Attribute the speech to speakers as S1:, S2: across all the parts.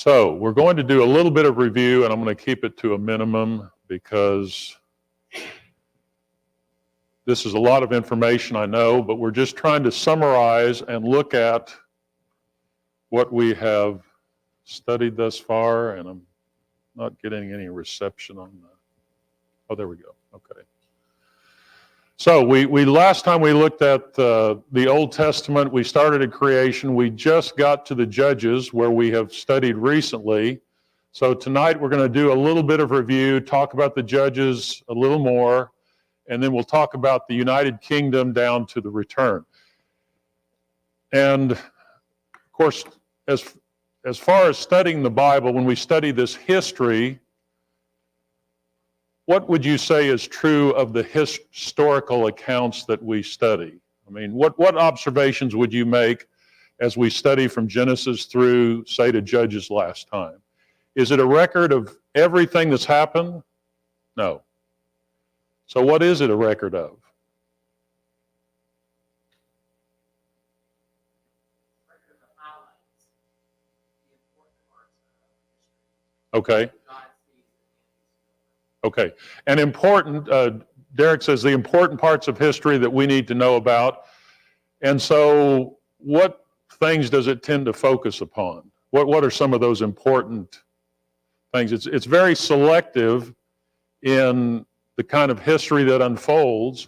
S1: So we're going to do a little bit of review, and I'm going to keep it to a minimum because this is a lot of information, I know, but we're just trying to summarize and look at what we have studied thus far, and I'm not getting any reception on that. Oh, there we go. Okay. So we last time we looked at the Old Testament, we started at creation. We just got to the Judges, where we have studied recently. So tonight we're going to do a little bit of review, talk about the Judges a little more, and then we'll talk about the United Kingdom down to the return. And of course, as far as studying the Bible, when we study this history, what would you say is true of the historical accounts that we study? I mean, what observations would you make as we study from Genesis through, say, to Judges last time? Is it a record of everything that's happened? No. So what is it a record of? Okay. Okay. And important, Derek says, the important parts of history that we need to know about. And so what things does it tend to focus upon? What are some of those important things? It's very selective in the kind of history that unfolds.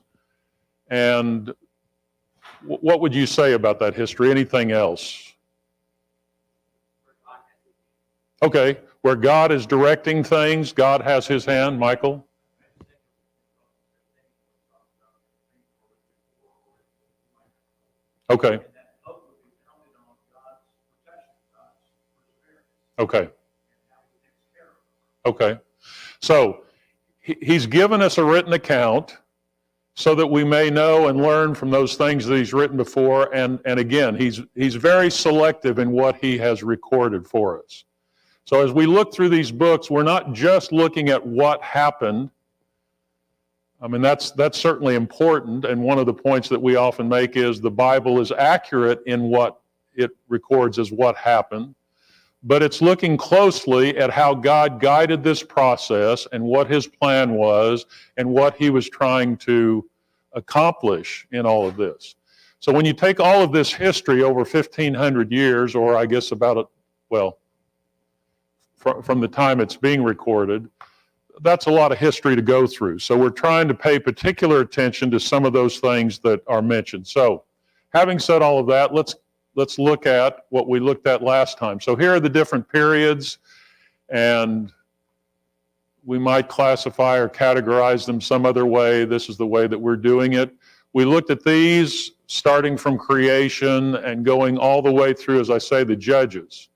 S1: And what would you say about that history? Anything else? Okay. Where God is directing things, God has his hand. Michael? Okay. Okay. Okay. So he's given us a written account so that we may know and learn from those things that he's written before. And again, he's very selective in what he has recorded for us. So as we look through these books, we're not just looking at what happened. I mean, that's certainly important, and one of the points that we often make is the Bible is accurate in what it records as what happened, but it's looking closely at how God guided this process and what his plan was and what he was trying to accomplish in all of this. So when you take all of this history over 1,500 years, or I guess from the time it's being recorded, that's a lot of history to go through. So we're trying to pay particular attention to some of those things that are mentioned. So having said all of that, let's look at what we looked at last time. So here are the different periods, and we might classify or categorize them some other way. This is the way that we're doing it. We looked at these starting from creation and going all the way through, as I say, the Judges.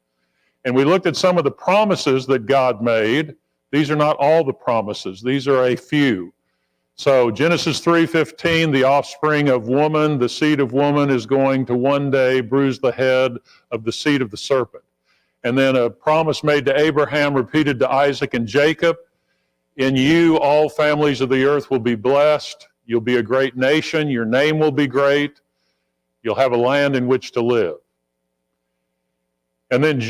S1: And we looked at some of the promises that God made. These are not all the promises. These are a few. So Genesis 3:15, the offspring of woman, the seed of woman is going to one day bruise the head of the seed of the serpent. And then a promise made to Abraham, repeated to Isaac and Jacob. In you, all families of the earth will be blessed. You'll be a great nation. Your name will be great. You'll have a land in which to live. And then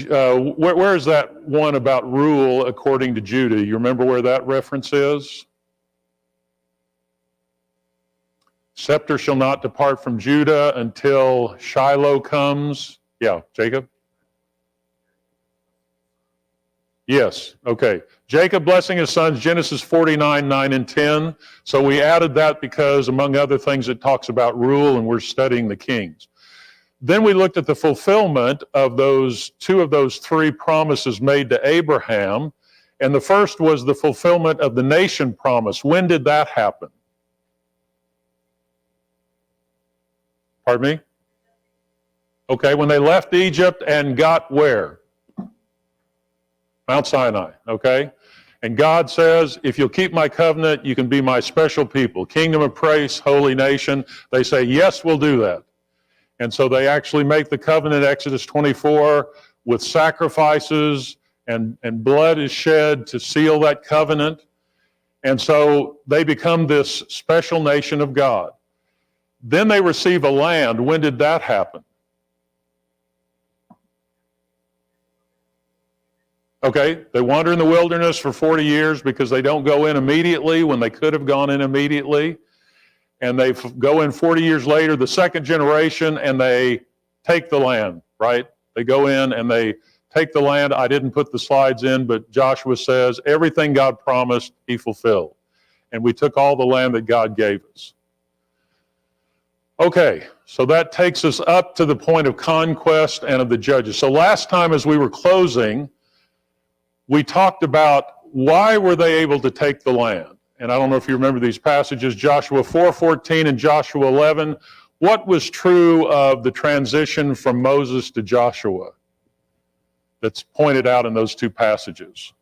S1: where is that one about rule according to Judah? You remember where that reference is? Scepter shall not depart from Judah until Shiloh comes. Yeah, Jacob? Yes, okay. Jacob blessing his sons, Genesis 49, 9, and 10. So we added that because, among other things, it talks about rule, and we're studying the kings. Then we looked at the fulfillment of two of those three promises made to Abraham. And the first was the fulfillment of the nation promise. When did that happen? Pardon me? Okay, when they left Egypt and got where? Mount Sinai, okay? And God says, if you'll keep my covenant, you can be my special people. Kingdom of praise, holy nation. They say, yes, we'll do that. And so they actually make the covenant, Exodus 24, with sacrifices, and blood is shed to seal that covenant. And so they become this special nation of God. Then they receive a land. When did that happen? Okay, they wander in the wilderness for 40 years because they don't go in immediately when they could have gone in immediately. And they go in 40 years later, the second generation, and they take the land, right? They go in and they take the land. I didn't put the slides in, but Joshua says everything God promised, he fulfilled. And we took all the land that God gave us. Okay, so that takes us up to the point of conquest and of the judges. So last time as we were closing, we talked about why were they able to take the land. And I don't know if you remember these passages, Joshua 4:14 and Joshua 11. What was true of the transition from Moses to Joshua that's pointed out in those two passages?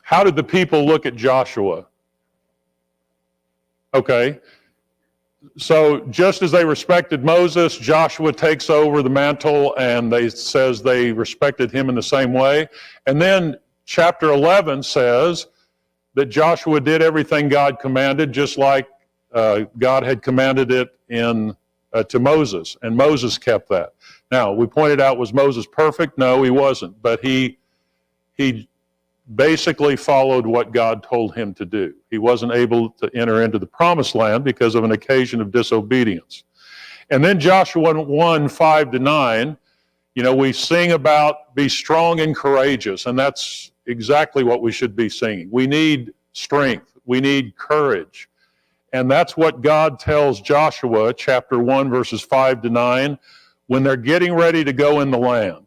S1: How did the people look at Joshua? Okay. So just as they respected Moses, Joshua takes over the mantle and says they respected him in the same way. And then chapter 11 says that Joshua did everything God commanded, just like God had commanded it to Moses, and Moses kept that. Now, we pointed out, was Moses perfect? No, he wasn't, but he basically followed what God told him to do. He wasn't able to enter into the promised land because of an occasion of disobedience. And then Joshua 1:5-9, we sing about be strong and courageous, and that's exactly what we should be singing. We need strength. We need courage. And that's what God tells Joshua, chapter 1, verses 5-9, when they're getting ready to go in the land.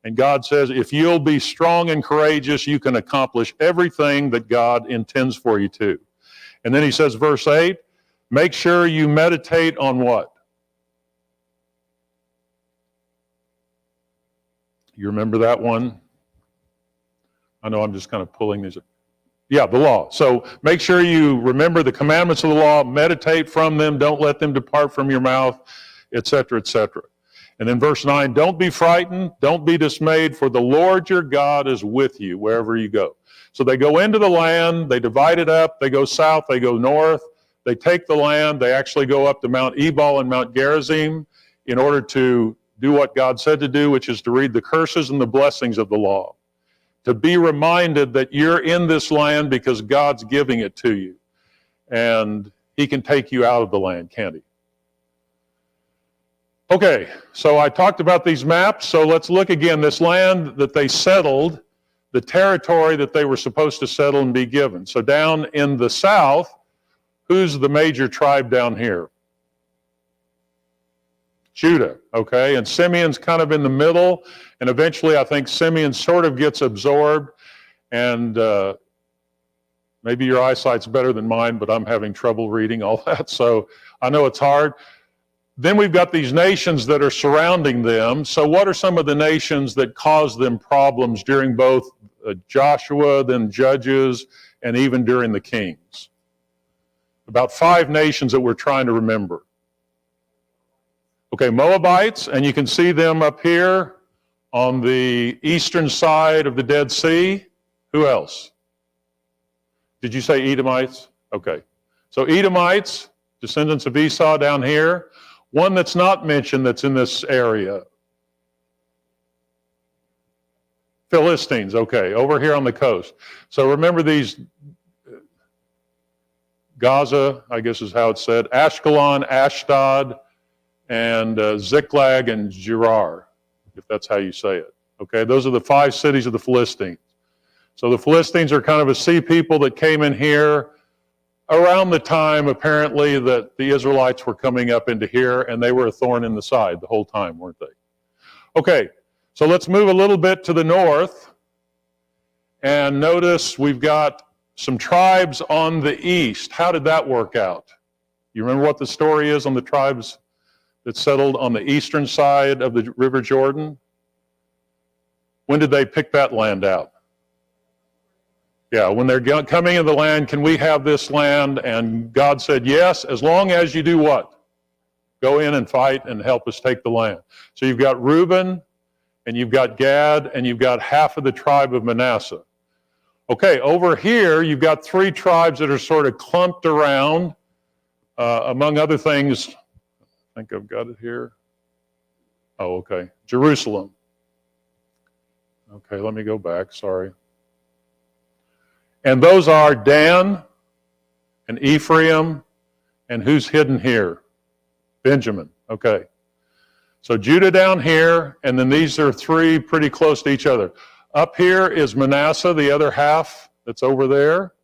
S1: And God says, if you'll be strong and courageous, you can accomplish everything that God intends for you to. And then he says, verse 8, make sure you meditate on what? You remember that one? I know I'm just kind of pulling these. Yeah, the law. So make sure you remember the commandments of the law, meditate from them, don't let them depart from your mouth, etc., etc. And then verse 9, don't be frightened, don't be dismayed, for the Lord your God is with you wherever you go. So they go into the land, they divide it up, they go south, they go north, they take the land, they actually go up to Mount Ebal and Mount Gerizim in order to do what God said to do, which is to read the curses and the blessings of the law. To be reminded that you're in this land because God's giving it to you. And he can take you out of the land, can't he? Okay, so I talked about these maps, so let's look again. This land that they settled, the territory that they were supposed to settle and be given. So down in the south, who's the major tribe down here? Judah, okay? And Simeon's kind of in the middle, and eventually I think Simeon sort of gets absorbed, and maybe your eyesight's better than mine, but I'm having trouble reading all that, so I know it's hard. Then we've got these nations that are surrounding them. So what are some of the nations that caused them problems during both Joshua, then Judges, and even during the Kings? About 5 nations that we're trying to remember. Okay, Moabites, and you can see them up here on the eastern side of the Dead Sea. Who else? Did you say Edomites? Okay. So Edomites, descendants of Esau down here. One that's not mentioned that's in this area. Philistines, okay, over here on the coast. So remember these, Gaza, I guess is how it's said, Ashkelon, Ashdod, and Ziklag and Gerar, if that's how you say it. Okay, those are the 5 cities of the Philistines. So the Philistines are kind of a sea people that came in here around the time, apparently, that the Israelites were coming up into here, and they were a thorn in the side the whole time, weren't they? Okay, so let's move a little bit to the north, and notice we've got some tribes on the east. How did that work out? You remember what the story is on the tribes that settled on the eastern side of the River Jordan? When did they pick that land out? Yeah, when they're coming into the land, can we have this land? And God said, yes, as long as you do what? Go in and fight and help us take the land. So you've got Reuben, and you've got Gad, and you've got half of the tribe of Manasseh. Okay, over here, you've got 3 tribes that are sort of clumped around, among other things. I think I've got it here. Oh, okay. Jerusalem. Okay, let me go back, sorry. And those are Dan and Ephraim, and who's hidden here? Benjamin, okay. So Judah down here, and then these are three pretty close to each other. Up here is Manasseh, the other half that's over there.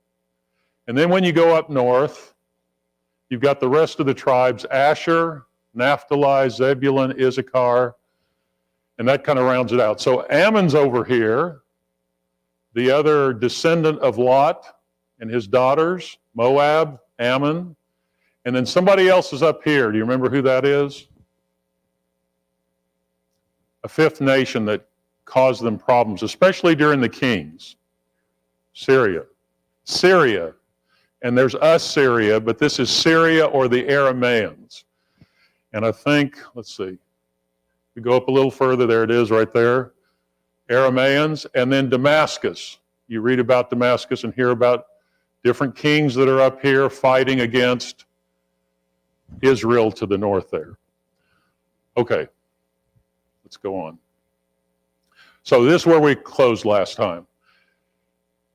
S1: And then when you go up north, you've got the rest of the tribes, Asher, Naphtali, Zebulun, Issachar, and that kind of rounds it out. So Ammon's over here, the other descendant of Lot and his daughters, Moab, Ammon, and then somebody else is up here. Do you remember who that is? A fifth nation that caused them problems, especially during the kings. Syria. Syria. And there's Assyria, but this is Syria or the Aramaeans. And I think, let's see, we go up a little further, there it is right there. Aramaeans, and then Damascus. You read about Damascus and hear about different kings that are up here fighting against Israel to the north there. Okay, let's go on. So this is where we closed last time.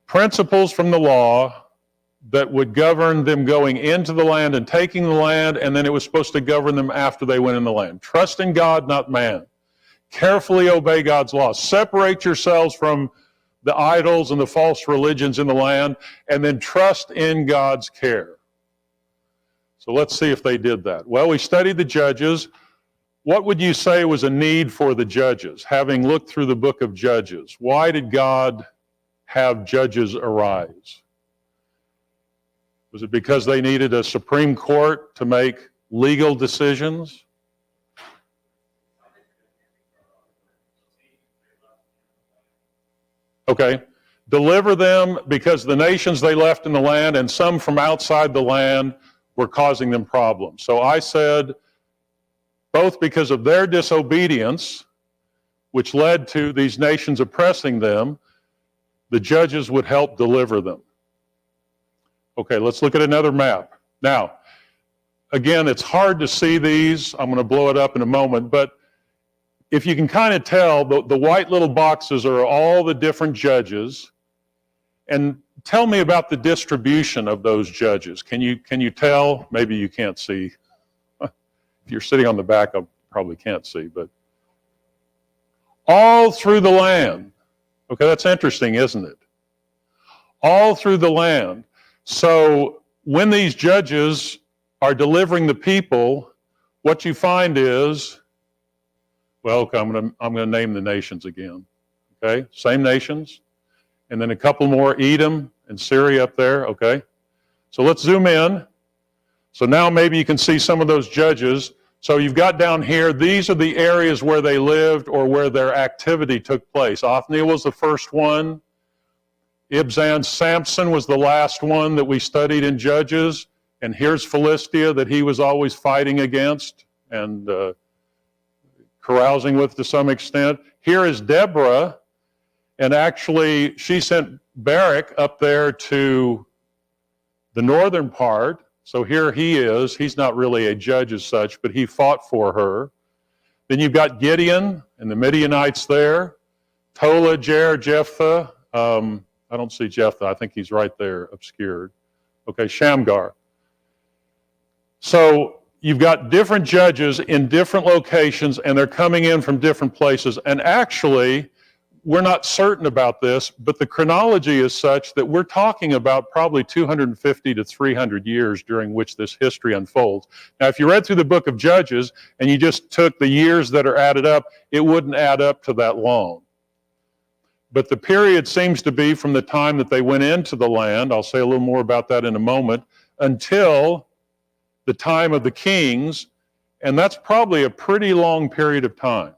S1: Principles from the law that would govern them going into the land and taking the land, and then it was supposed to govern them after they went in the land. Trust in God, not man. Carefully obey God's laws. Separate yourselves from the idols and the false religions in the land, and then trust in God's care. So let's see if they did that. Well, we studied the judges. What would you say was a need for the judges, having looked through the book of Judges? Why did God have judges arise? Was it because they needed a Supreme Court to make legal decisions? Okay. Deliver them because the nations they left in the land and some from outside the land were causing them problems. So I said, both because of their disobedience, which led to these nations oppressing them, the judges would help deliver them. Okay, let's look at another map. Now, again, it's hard to see these. I'm going to blow it up in a moment, but if you can kind of tell, the white little boxes are all the different judges. And tell me about the distribution of those judges. Can you tell? Maybe you can't see. If you're sitting on the back, I probably can't see, but all through the land. Okay, that's interesting, isn't it? All through the land. So when these judges are delivering the people, what you find is, well, okay, I'm going to name the nations again. Okay, same nations, and then a couple more, Edom and Syria up there. Okay, so let's zoom in. So now maybe you can see some of those judges. So you've got down here, these are the areas where they lived or where their activity took place. Othniel was the first one. Ibzan, Samson was the last one that we studied in Judges. And here's Philistia that he was always fighting against and carousing with to some extent. Here is Deborah, and actually she sent Barak up there to the northern part. So here he is. He's not really a judge as such, but he fought for her. Then you've got Gideon and the Midianites there. Tola, Jer, Jephthah. I don't see Jephthah. I think he's right there, obscured. Okay, Shamgar. So you've got different judges in different locations, and they're coming in from different places. And actually, we're not certain about this, but the chronology is such that we're talking about probably 250 to 300 years during which this history unfolds. Now, if you read through the book of Judges and you just took the years that are added up, it wouldn't add up to that long. But the period seems to be from the time that they went into the land, I'll say a little more about that in a moment, until the time of the kings, and that's probably a pretty long period of time.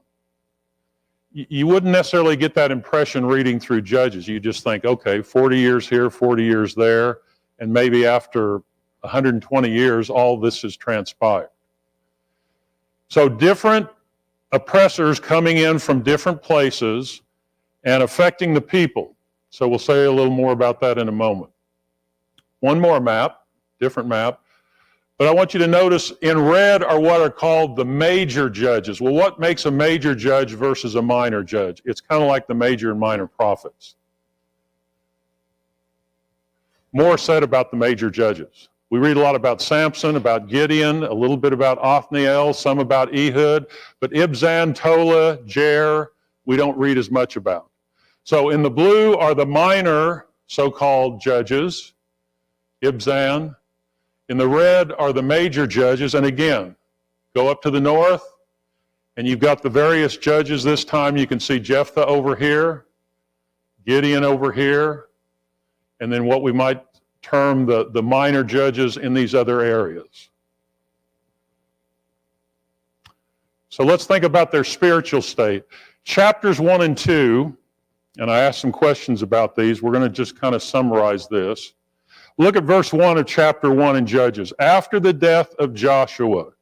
S1: You wouldn't necessarily get that impression reading through Judges. You just think, okay, 40 years here, 40 years there, and maybe after 120 years, all this has transpired. So different oppressors coming in from different places and affecting the people. So we'll say a little more about that in a moment. One more map, different map. But I want you to notice in red are what are called the major judges. Well, what makes a major judge versus a minor judge? It's kind of like the major and minor prophets. More said about the major judges. We read a lot about Samson, about Gideon, a little bit about Othniel, some about Ehud, but Ibzan, Tola, Jair, we don't read as much about. So in the blue are the minor so-called judges, Ibzan. In the red are the major judges, and again, go up to the north, and you've got the various judges. This time you can see Jephthah over here, Gideon over here, and then what we might term the minor judges in these other areas. So let's think about their spiritual state. Chapters 1 and 2, and I asked some questions about these. We're going to just kind of summarize this. Look at verse 1 of chapter 1 in Judges. After the death of Joshua,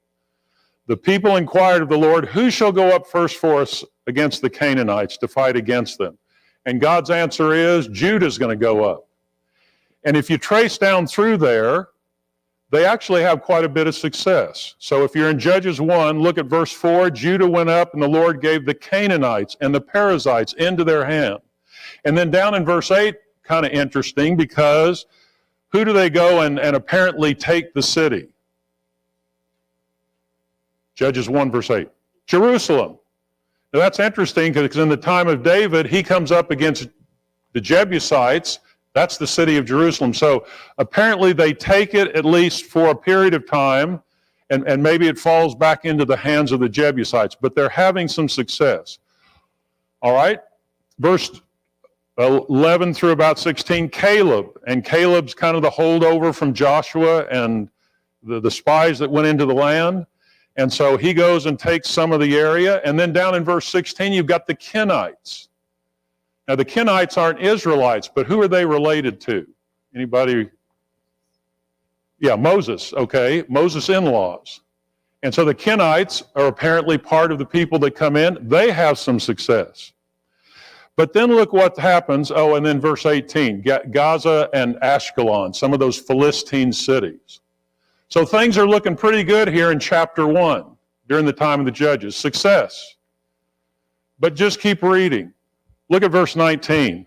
S1: the people inquired of the Lord, who shall go up first for us against the Canaanites to fight against them? And God's answer is, Judah's going to go up. And if you trace down through there, they actually have quite a bit of success. So if you're in Judges 1, look at verse 4. Judah went up, and the Lord gave the Canaanites and the Perizzites into their hand. And then down in verse 8, kind of interesting, because who do they go and apparently take the city? Judges 1, verse 8. Jerusalem. Now that's interesting because in the time of David, he comes up against the Jebusites. That's the city of Jerusalem. So apparently they take it at least for a period of time, and maybe it falls back into the hands of the Jebusites, but they're having some success. All right? Verse 11 through about 16, Caleb. And Caleb's kind of the holdover from Joshua and the spies that went into the land. And so he goes and takes some of the area. And then down in verse 16, you've got the Kenites. Now, the Kenites aren't Israelites, but who are they related to? Anybody? Yeah, Moses, okay. Moses' in-laws. And so the Kenites are apparently part of the people that come in. They have some success. But then look what happens. Oh, and then verse 18, Gaza and Ashkelon, some of those Philistine cities. So things are looking pretty good here in chapter 1 during the time of the judges. Success. But just keep reading. Look at verse 19.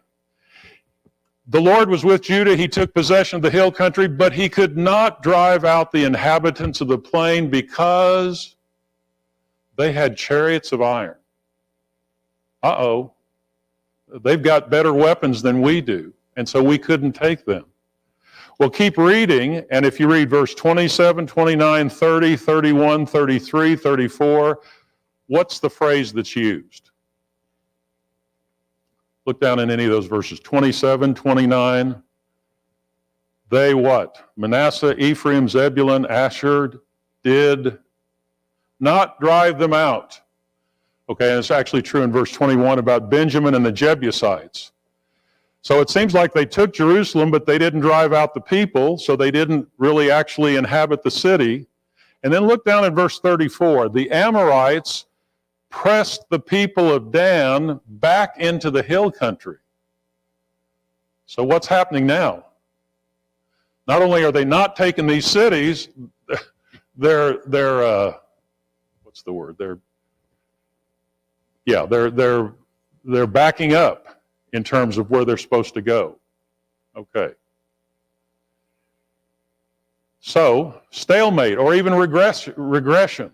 S1: The Lord was with Judah. He took possession of the hill country, but he could not drive out the inhabitants of the plain because they had chariots of iron. Uh-oh. They've got better weapons than we do, and so we couldn't take them. Well, keep reading, and if you read verse 27, 29, 30, 31, 33, 34, what's the phrase that's used? Look down in any of those verses. 27, 29. They what? Manasseh, Ephraim, Zebulun, Asher did not drive them out. Okay, and it's actually true in verse 21 about Benjamin and the Jebusites. So it seems like they took Jerusalem, but they didn't drive out the people, so they didn't really actually inhabit the city. And then look down at verse 34. The Amorites pressed the people of Dan back into the hill country. So what's happening now? Not only are they not taking these cities, they're what's the word? They're backing up in terms of where they're supposed to go. Okay. So, stalemate or even regression.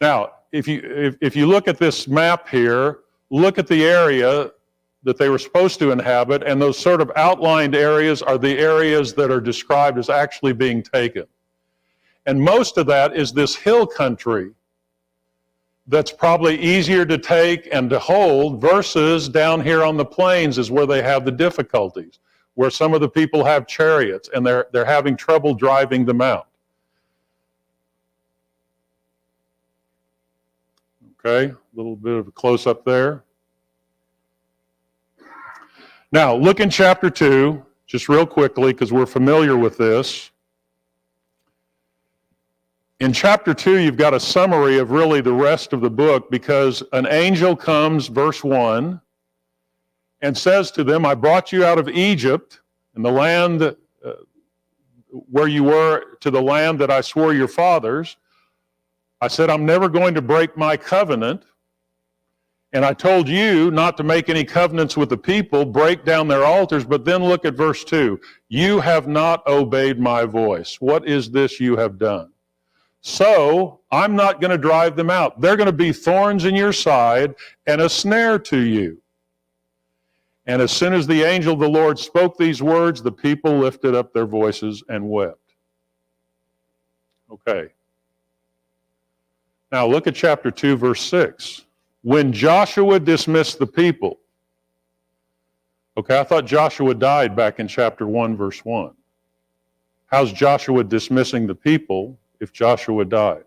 S1: Now, if you look at this map here, look at the area that they were supposed to inhabit, and those sort of outlined areas are the areas that are described as actually being taken. And most of that is this hill country that's probably easier to take and to hold versus down here on the plains is where they have the difficulties, where some of the people have chariots and they're having trouble driving them out. Okay, a little bit of a close-up there. Now, look in chapter 2, just real quickly, because we're familiar with this. In chapter 2, you've got a summary of really the rest of the book, because an angel comes, verse 1, and says to them, I brought you out of Egypt, and the land where you were to the land that I swore your fathers. I said, I'm never going to break my covenant. And I told you not to make any covenants with the people, break down their altars. But then look at verse 2. You have not obeyed my voice. What is this you have done? So I'm not going to drive them out. They're going to be thorns in your side and a snare to you. And as soon as the angel of the Lord spoke these words, the people lifted up their voices and wept. Okay. Now look at chapter 2, verse 6. When Joshua dismissed the people. Okay, I thought Joshua died back in chapter 1, verse 1. How's Joshua dismissing the people if Joshua died?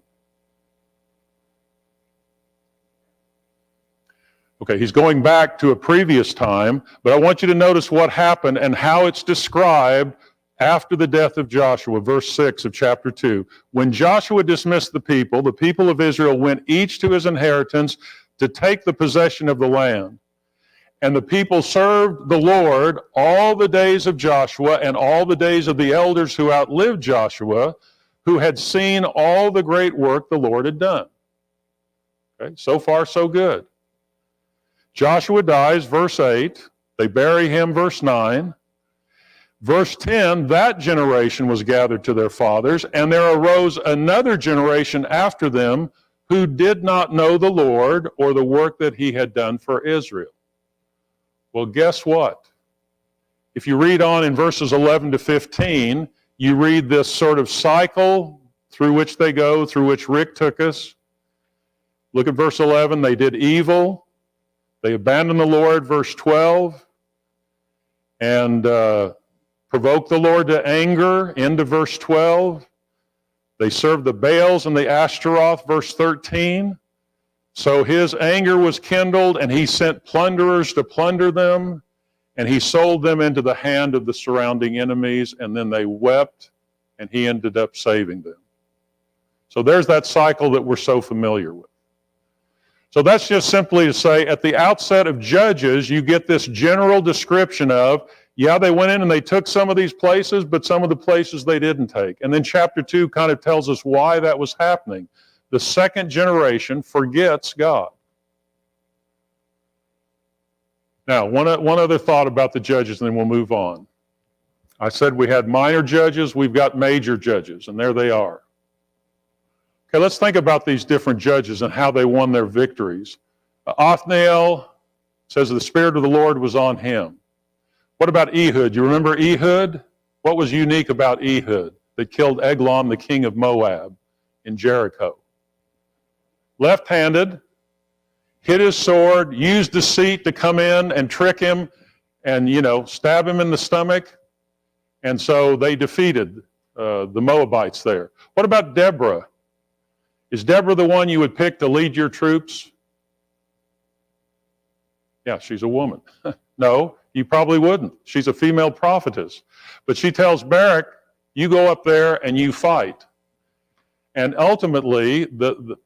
S1: Okay, he's going back to a previous time, but I want you to notice what happened and how it's described after the death of Joshua, verse 6 of chapter 2. When Joshua dismissed the people of Israel went each to his inheritance to take the possession of the land. And the people served the Lord all the days of Joshua and all the days of the elders who outlived Joshua, who had seen all the great work the Lord had done. Okay, so far so good. Joshua dies, verse 8. They bury him, verse 9. Verse 10, that generation was gathered to their fathers, and there arose another generation after them who did not know the Lord or the work that he had done for Israel. Well, guess what? If you read on in verses 11 to 15, you read this sort of cycle through which they go, through which Rick took us. Look at verse 11. They did evil. They abandoned the Lord, verse 12, and provoked the Lord to anger, into verse 12. They served the Baals and the Ashtaroth, verse 13. So his anger was kindled, and he sent plunderers to plunder them, and he sold them into the hand of the surrounding enemies, and then they wept, and he ended up saving them. So there's that cycle that we're so familiar with. So that's just simply to say, at the outset of Judges, you get this general description of, yeah, they went in and they took some of these places, but some of the places they didn't take. And then chapter 2 kind of tells us why that was happening. The second generation forgets God. Now, one other thought about the judges, and then we'll move on. I said we had minor judges, we've got major judges, and there they are. Okay, let's think about these different judges and how they won their victories. Othniel says the Spirit of the Lord was on him. What about Ehud? You remember Ehud? What was unique about Ehud that killed Eglon, the king of Moab, in Jericho? Left-handed, hit his sword, used deceit to come in and trick him and, stab him in the stomach. And so they defeated the Moabites there. What about Deborah? Is Deborah the one you would pick to lead your troops? Yeah, she's a woman. No, you probably wouldn't. She's a female prophetess. But she tells Barak, you go up there and you fight. And ultimately, the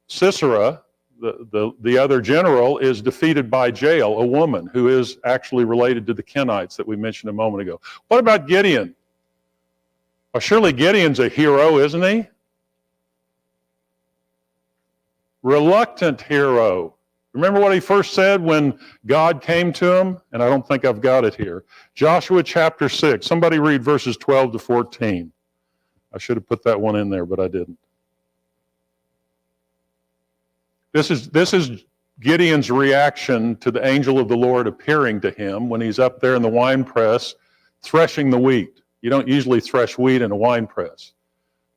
S1: Sisera, the other general, is defeated by Jael, a woman who is actually related to the Kenites that we mentioned a moment ago. What about Gideon? Well, surely Gideon's a hero, isn't he? Reluctant hero. Remember what he first said when God came to him? And I don't think I've got it here. Joshua chapter 6. Somebody read verses 12 to 14. I should have put that one in there, but I didn't. This is Gideon's reaction to the angel of the Lord appearing to him when he's up there in the wine press threshing the wheat. You don't usually thresh wheat in a wine press.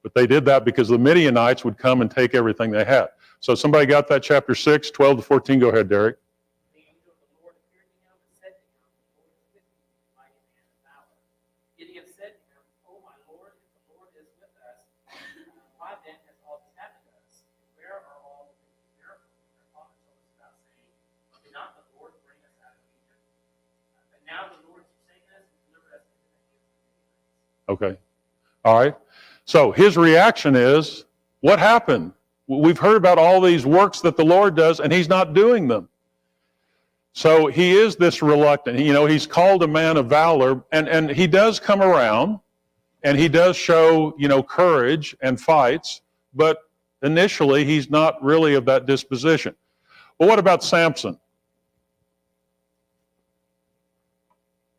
S1: But they did that because the Midianites would come and take everything they had. So somebody got that, chapter 6, 12 to 14. Go ahead, Derek.
S2: The angel of the Lord appeared to him and said to him, the Lord is with you, mighty man of valor. Gideon said to him, O my Lord, if the Lord is with us, why then has all this happened to us? And where are all the miracles that our father told us about, saying, did not the Lord bring us out of Egypt? But now the Lord has forsaken us and delivered us into the hands of the Midianites.
S1: Okay. All right. So his reaction is, what happened? We've heard about all these works that the Lord does, and he's not doing them. So he is this reluctant. He's called a man of valor, and he does come around. And he does show, courage and fights, but initially he's not really of that disposition. Well, what about Samson?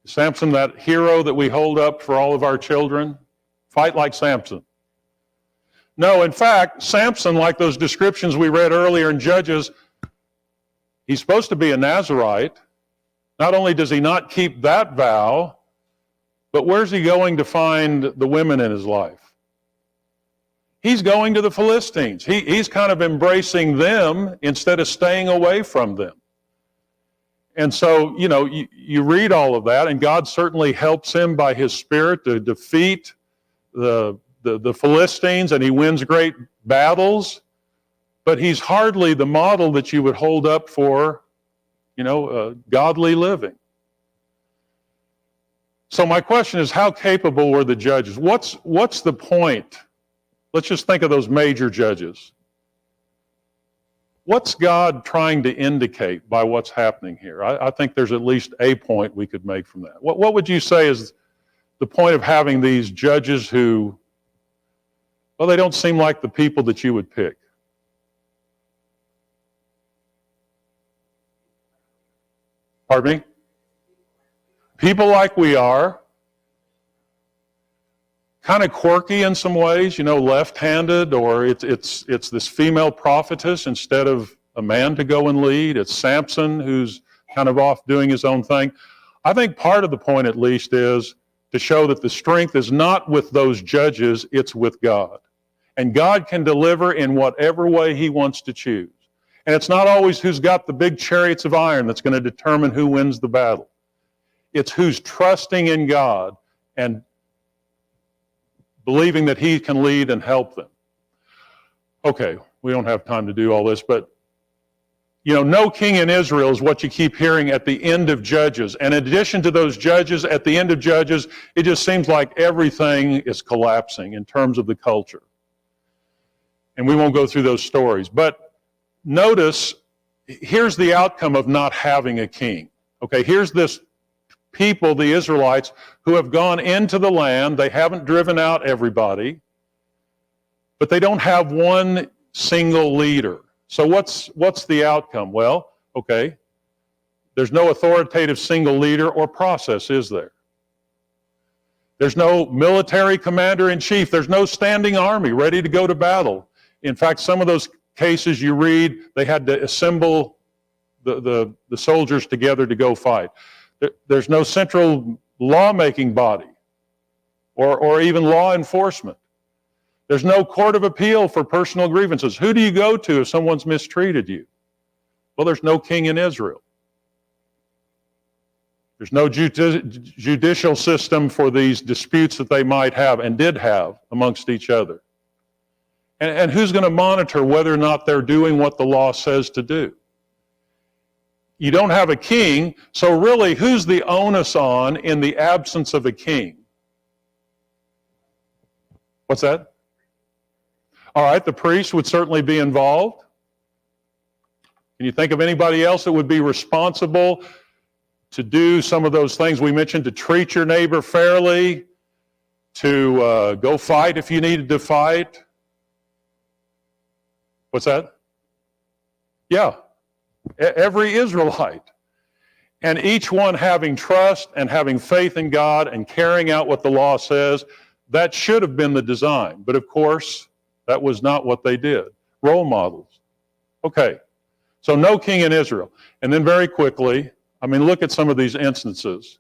S1: Samson, that hero that we hold up for all of our children? Fight like Samson. No, in fact, Samson, like those descriptions we read earlier in Judges, he's supposed to be a Nazirite. Not only does he not keep that vow, but where's he going to find the women in his life? He's going to the Philistines. He's kind of embracing them instead of staying away from them. And so, you read all of that, and God certainly helps him by his Spirit to defeat the Philistines, and he wins great battles, but he's hardly the model that you would hold up for, godly living. So my question is, how capable were the judges? What's the point? Let's just think of those major judges. What's God trying to indicate by what's happening here? I think there's at least a point we could make from that. What would you say is the point of having these judges who, well, they don't seem like the people that you would pick? Pardon me? People like we are, kind of quirky in some ways, left-handed, or it's this female prophetess instead of a man to go and lead. It's Samson who's kind of off doing his own thing. I think part of the point, at least, is to show that the strength is not with those judges, it's with God. And God can deliver in whatever way he wants to choose. And it's not always who's got the big chariots of iron that's going to determine who wins the battle. It's who's trusting in God and believing that he can lead and help them. Okay, we don't have time to do all this, but no king in Israel is what you keep hearing at the end of Judges. And in addition to those judges, at the end of Judges, it just seems like everything is collapsing in terms of the culture. And we won't go through those stories. But notice, here's the outcome of not having a king. Okay, here's this people, the Israelites, who have gone into the land. They haven't driven out everybody, but they don't have one single leader. So what's the outcome? Well, okay, there's no authoritative single leader or process, is there? There's no military commander-in-chief. There's no standing army ready to go to battle. In fact, some of those cases you read, they had to assemble the soldiers together to go fight. There's no central lawmaking body or even law enforcement. There's no court of appeal for personal grievances. Who do you go to if someone's mistreated you? Well, there's no king in Israel. There's no judicial system for these disputes that they might have and did have amongst each other. And who's going to monitor whether or not they're doing what the law says to do? You don't have a king, so really, who's the onus on in the absence of a king? What's that? All right, the priest would certainly be involved. Can you think of anybody else that would be responsible to do some of those things we mentioned, to treat your neighbor fairly, to go fight if you needed to fight? What's that? Yeah. Every Israelite. And each one having trust and having faith in God and carrying out what the law says, that should have been the design. But of course, that was not what they did. Role models. Okay, so no king in Israel. And then very quickly, look at some of these instances.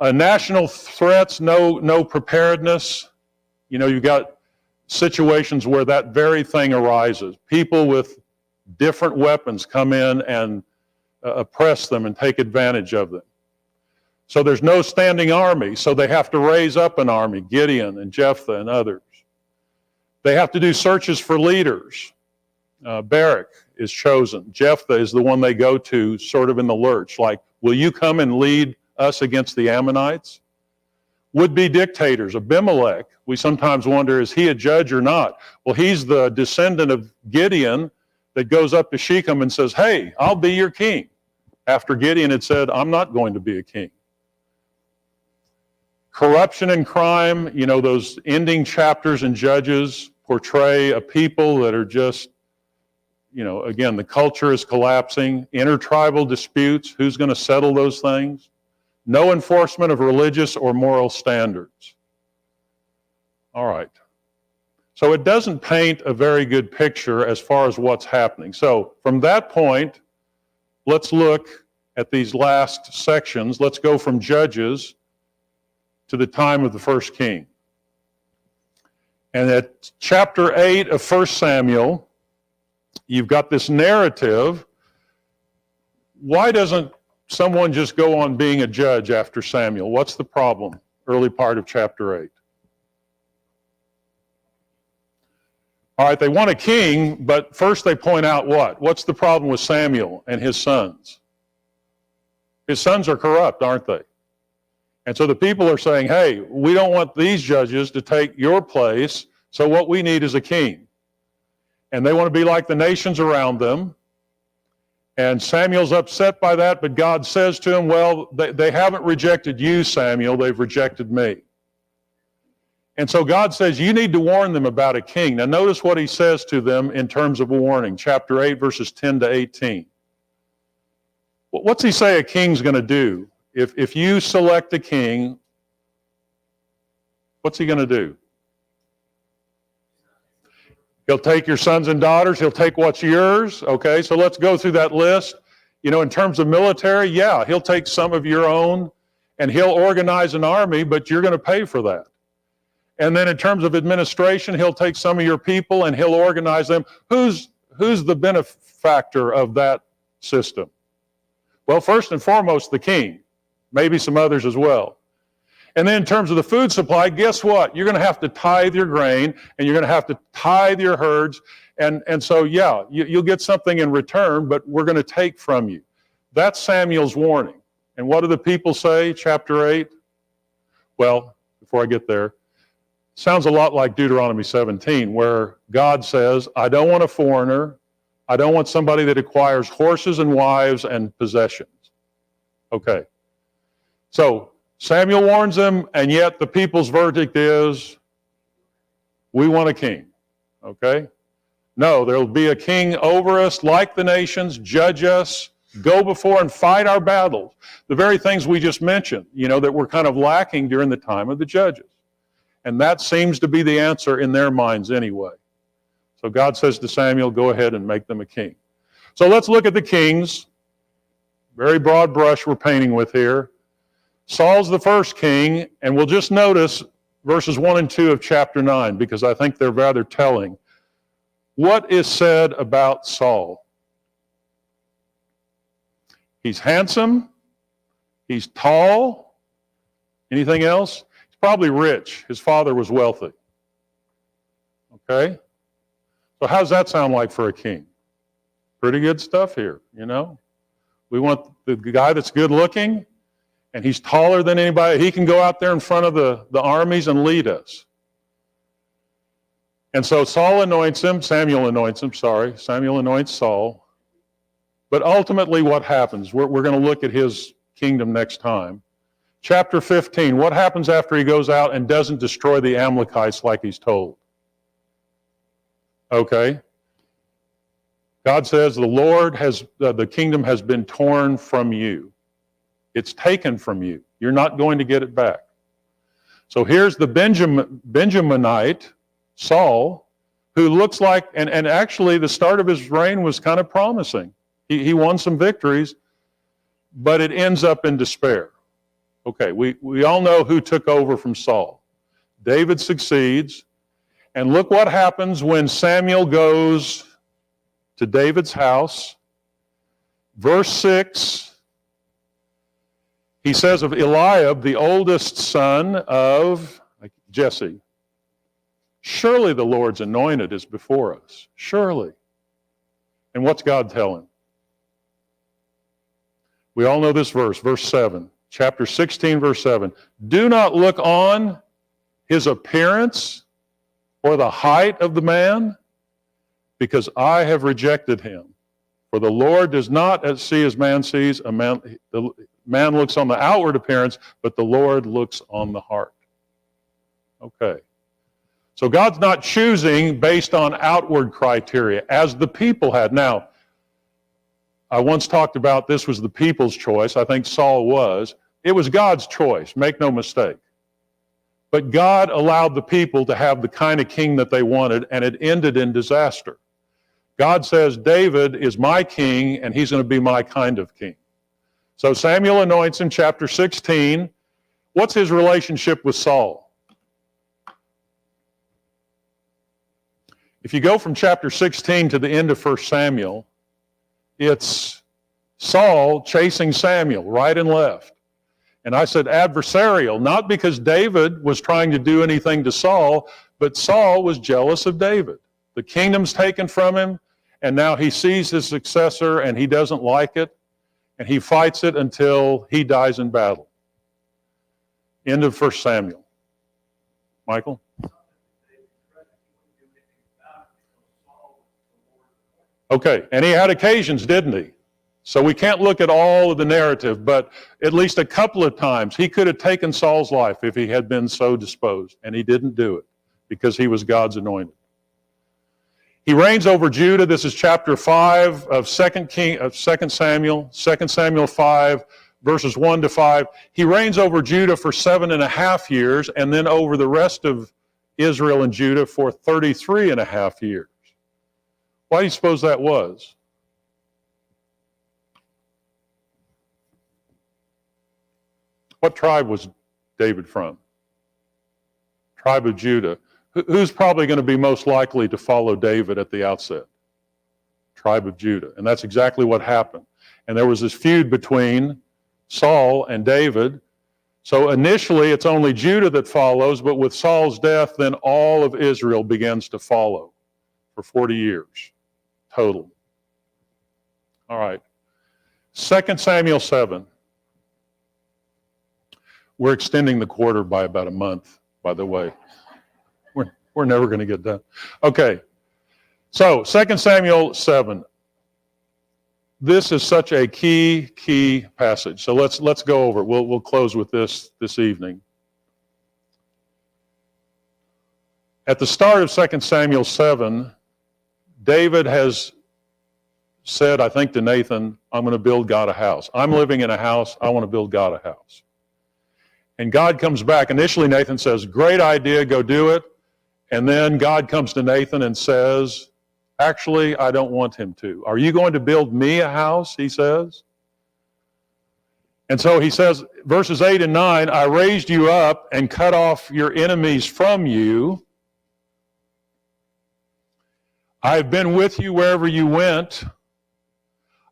S1: National threats, no preparedness. You've got situations where that very thing arises. People with different weapons come in and oppress them and take advantage of them. So there's no standing army, so they have to raise up an army, Gideon and Jephthah and others. They have to do searches for leaders. Barak is chosen. Jephthah is the one they go to sort of in the lurch, like, will you come and lead us against the Ammonites? Would-be dictators, Abimelech, we sometimes wonder, is he a judge or not? Well, he's the descendant of Gideon that goes up to Shechem and says, hey, I'll be your king, after Gideon had said, I'm not going to be a king. Corruption and crime, you know, those ending chapters in Judges portray a people that are just, you know, again, the culture is collapsing. Intertribal disputes, who's going to settle those things? No enforcement of religious or moral standards. All right. So it doesn't paint a very good picture as far as what's happening. So from that point, let's look at these last sections. Let's go from Judges to the time of the first king. And at chapter 8 of 1 Samuel, you've got this narrative. Why doesn't someone just go on being a judge after Samuel? What's the problem? Early part of chapter 8. All right, they want a king, but first they point out what? What's the problem with Samuel and his sons? His sons are corrupt, aren't they? And so the people are saying, hey, we don't want these judges to take your place, so what we need is a king. And they want to be like the nations around them. And Samuel's upset by that, but God says to him, well, they haven't rejected you, Samuel, they've rejected me. And so God says, you need to warn them about a king. Now notice what he says to them in terms of a warning, chapter 8, verses 10 to 18. What's he say a king's going to do? If you select a king, what's he going to do? He'll take your sons and daughters. He'll take what's yours. Okay, so let's go through that list. You know, in terms of military, yeah, he'll take some of your own and he'll organize an army, but you're going to pay for that. And then in terms of administration, he'll take some of your people and he'll organize them. Who's the benefactor of that system? Well, first and foremost, the king. Maybe some others as well. And then in terms of the food supply, guess what? You're going to have to tithe your grain and you're going to have to tithe your herds. And so, yeah, you'll get something in return, but we're going to take from you. That's Samuel's warning. And what do the people say, chapter 8? Well, before I get there, sounds a lot like Deuteronomy 17, where God says, I don't want a foreigner. I don't want somebody that acquires horses and wives and possessions. Okay. So Samuel warns them, and yet the people's verdict is, we want a king. Okay? No, there'll be a king over us like the nations, judge us, go before and fight our battles. The very things we just mentioned, you know, that were kind of lacking during the time of the judges. And that seems to be the answer in their minds anyway. So God says to Samuel, go ahead and make them a king. So let's look at the kings. Very broad brush we're painting with here. Saul's the first king, and we'll just notice verses 1 and 2 of chapter 9, because I think they're rather telling. What is said about Saul? He's handsome. He's tall. Anything else? Probably rich. His father was wealthy. Okay? So how's that sound like for a king? Pretty good stuff here, you know? We want the guy that's good looking, and he's taller than anybody. He can go out there in front of the armies and lead us. And so Samuel anoints him, Samuel anoints Saul. But ultimately what happens? We're going to look at his kingdom next time. Chapter 15, what happens after he goes out and doesn't destroy the Amalekites like he's told? Okay. God says the kingdom has been torn from you. It's taken from you. You're not going to get it back. So here's the Benjaminite, Saul, who looks like, and actually the start of his reign was kind of promising. He won some victories, but it ends up in despair. Okay, we all know who took over from Saul. David succeeds, and look what happens when Samuel goes to David's house. Verse 6, he says of Eliab, the oldest son of Jesse, surely the Lord's anointed is before us. Surely. And what's God tell him? We all know this verse, verse 7. Chapter 16, verse 7. Do not look on his appearance or the height of the man, because I have rejected him. For the Lord does not see as man sees. The man looks on the outward appearance, but the Lord looks on the heart. Okay. So God's not choosing based on outward criteria, as the people had. Now, I once talked about this was the people's choice. I think Saul was. It was God's choice, make no mistake. But God allowed the people to have the kind of king that they wanted, and it ended in disaster. God says, David is my king, and he's going to be my kind of king. So Samuel anoints him, chapter 16. What's his relationship with Saul? If you go from chapter 16 to the end of 1 Samuel, it's Saul chasing Samuel right and left. And I said adversarial, not because David was trying to do anything to Saul, but Saul was jealous of David. The kingdom's taken from him, and now he sees his successor, and he doesn't like it, and he fights it until he dies in battle. End of 1 Samuel. Michael? Okay, and he had occasions, didn't he? So we can't look at all of the narrative, but at least a couple of times he could have taken Saul's life if he had been so disposed, and he didn't do it because he was God's anointed. He reigns over Judah. This is chapter 5 of 2 Samuel, 2 Samuel 5, verses 1 to 5. He reigns over Judah for 7.5 years, and then over the rest of Israel and Judah for 33.5 years. Why do you suppose that was? What tribe was David from? Tribe of Judah. Who's probably going to be most likely to follow David at the outset? Tribe of Judah. And that's exactly what happened. And there was this feud between Saul and David. So initially it's only Judah that follows, but with Saul's death, then all of Israel begins to follow for 40 years total. All right. 2 Samuel 7. We're extending the quarter by about a month, by the way. We're never going to get done. Okay. So 2 Samuel 7. This is such a key passage. So let's go over it. We'll close with this evening. At the start of 2 Samuel 7, David has said, I think to Nathan, I'm going to build God a house. I'm living in a house. I want to build God a house. And God comes back. Initially, Nathan says, great idea, go do it. And then God comes to Nathan and says, actually, I don't want him to. Are you going to build me a house, he says? And so he says, verses 8 and 9, I raised you up and cut off your enemies from you. I have been with you wherever you went.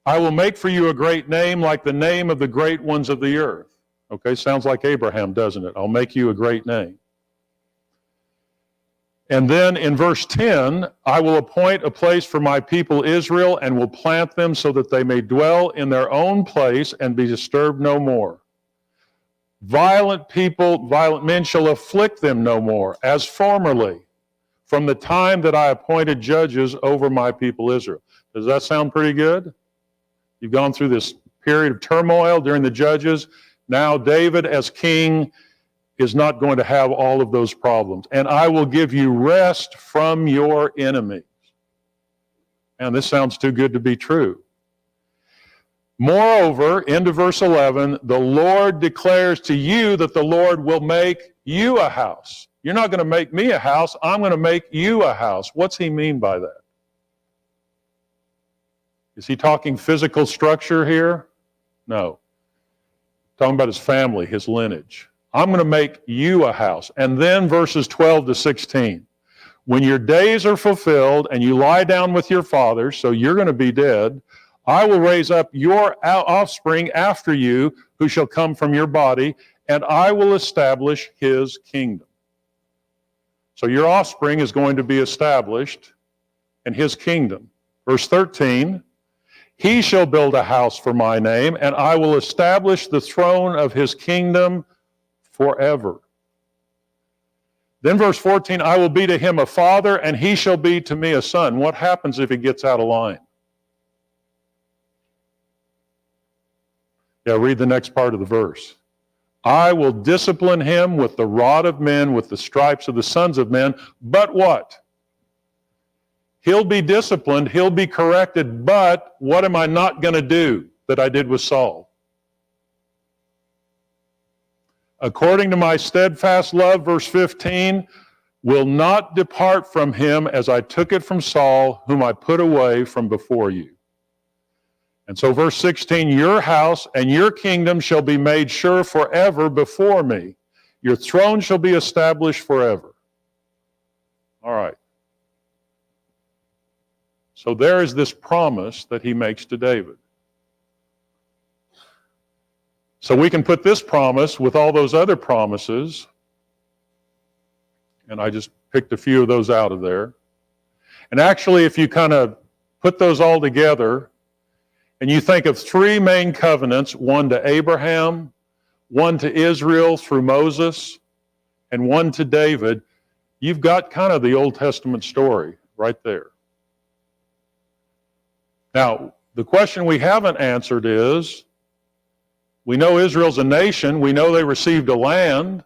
S1: I will make for you a great name like the name of the great ones of the earth. Okay, sounds like Abraham, doesn't it? I'll make you a great name. And then in verse 10, I will appoint a place for my people Israel and will plant them so that they may dwell in their own place and be disturbed no more. Violent men shall afflict them no more, as formerly, from the time that I appointed judges over my people Israel. Does that sound pretty good? You've gone through this period of turmoil during the judges. Now David as king is not going to have all of those problems. And I will give you rest from your enemies. And this sounds too good to be true. Moreover, into verse 11, the Lord declares to you that the Lord will make you a house. You're not going to make me a house. I'm going to make you a house. What's he mean by that? Is he talking physical structure here? No. Talking about his family, his lineage. I'm going to make you a house. And then verses 12 to 16. When your days are fulfilled and you lie down with your fathers, so you're going to be dead, I will raise up your offspring after you who shall come from your body, and I will establish his kingdom. So your offspring is going to be established in his kingdom. Verse 13, he shall build a house for my name, and I will establish the throne of his kingdom forever. Then verse 14, I will be to him a father, and he shall be to me a son. What happens if he gets out of line? Yeah, read the next part of the verse. I will discipline him with the rod of men, with the stripes of the sons of men. But what? He'll be disciplined, he'll be corrected, but what am I not going to do that I did with Saul? According to my steadfast love, verse 15, will not depart from him as I took it from Saul, whom I put away from before you. And so verse 16, your house and your kingdom shall be made sure forever before me. Your throne shall be established forever. All right. So there is this promise that he makes to David. So we can put this promise with all those other promises, and I just picked a few of those out of there. And actually, if you kind of put those all together, and you think of three main covenants, one to Abraham, one to Israel through Moses, and one to David, you've got kind of the Old Testament story right there. Now, the question we haven't answered is, we know Israel's a nation, we know they received a land,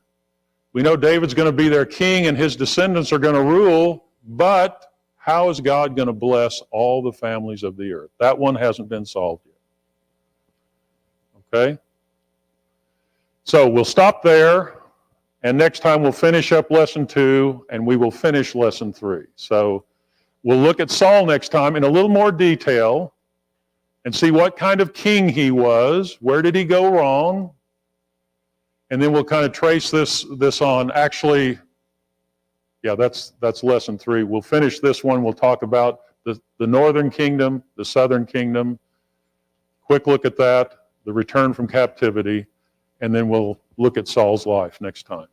S1: we know David's going to be their king and his descendants are going to rule, but how is God going to bless all the families of the earth? That one hasn't been solved yet. Okay? So we'll stop there, and next time we'll finish up lesson 2, and we will finish lesson 3. So we'll look at Saul next time in a little more detail and see what kind of king he was, where did he go wrong, and then we'll kind of trace this on. Actually, yeah, that's lesson 3. We'll finish this one. We'll talk about the northern kingdom, the southern kingdom, quick look at that, the return from captivity, and then we'll look at Saul's life next time.